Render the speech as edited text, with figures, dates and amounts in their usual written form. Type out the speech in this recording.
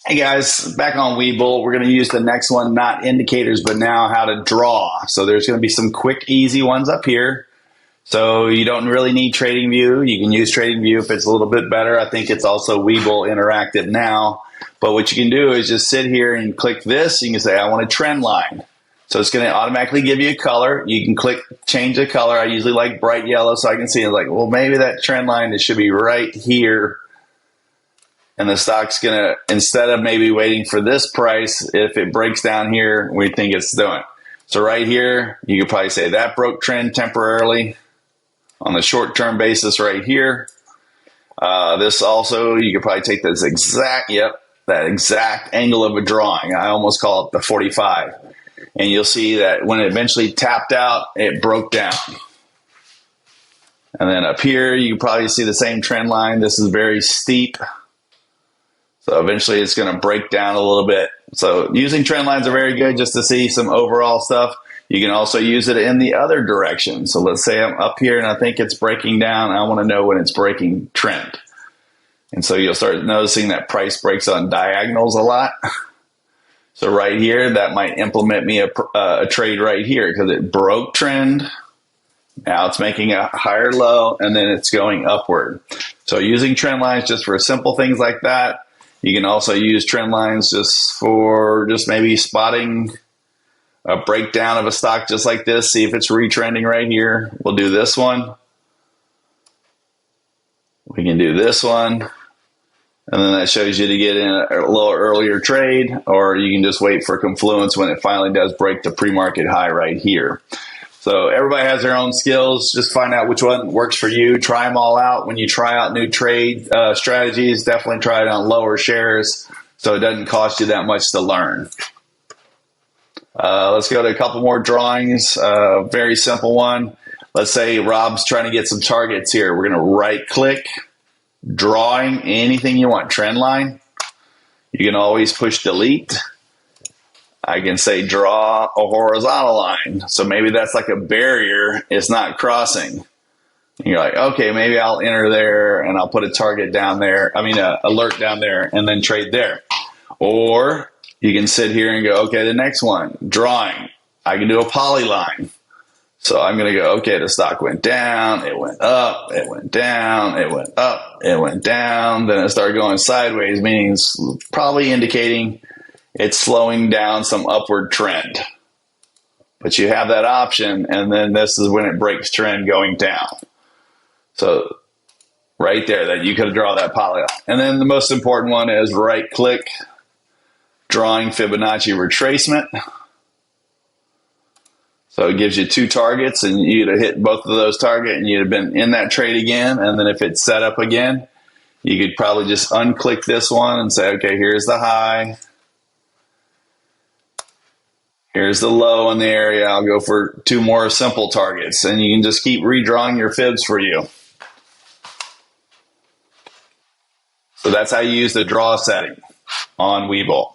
Hey guys, back on Webull. We're going to use the next one, not indicators, but now how to draw. So there's going to be some quick, easy ones up here. So you don't really need Trading View. You can use Trading View if it's a little bit better. I think it's also Webull Interactive now. But what you can do is just sit here and click this. You can say, I want a trend line. So it's going to automatically give you a color. You can click change the color. I usually like bright yellow so I can see it. Like, well, maybe that trend line, it should be right here. And the stock's going to, instead of maybe waiting for this price, if it breaks down here, we think it's doing. So right here, you could probably say that broke trend temporarily on the short-term basis right here. This also, you could probably take this exact, that exact angle of a drawing. I almost call it the 45. And you'll see that when it eventually tapped out, it broke down. And then up here, you can probably see the same trend line. This is very steep. So eventually it's going to break down a little bit. So using trend lines are very good just to see some overall stuff. You can also use it in the other direction. So let's say I'm up here and I think it's breaking down. I want to know when it's breaking trend. And so you'll start noticing that price breaks on diagonals a lot. So right here, that might implement me a trade right here because it broke trend. Now it's making a higher low and then it's going upward. So using trend lines just for simple things like that. You can also use trend lines just for maybe spotting a breakdown of a stock just like this. See if it's retrending right here. We'll do this one. We can do this one. And then that shows you to get in a little earlier trade, or you can just wait for confluence when it finally does break the pre-market high right here. So everybody has their own skills. Just find out which one works for you. Try them all out. When you try out new trade strategies, definitely try it on lower shares so it doesn't cost you that much to learn. Let's go to a couple more drawings. Very simple one. Let's say Rob's trying to get some targets here. We're going to right-click, drawing anything you want. Trend line. You can always push delete. I can say draw a horizontal line. So maybe that's like a barrier. It's not crossing. And you're like, okay, maybe I'll enter there and I'll put a target down there. I mean, alert down there and then trade there. Or you can sit here and go, okay, the next one, drawing. I can do a polyline. So I'm going to go, okay, the stock went down, it went up, it went down, it went up, it went down. Then it started going sideways, meaning it's probably indicating it's slowing down some upward trend. But you have that option, and then this is when it breaks trend going down. So right there, that you could draw that polygon. And then the most important one is right-click, drawing Fibonacci retracement. So it gives you two targets, and you'd have hit both of those targets, and you'd have been in that trade again. And then if it's set up again, you could probably just unclick this one and say, okay, here's the high. Here's the low in the area. I'll go for two more simple targets, and you can just keep redrawing your fibs for you. So that's how you use the draw setting on Webull.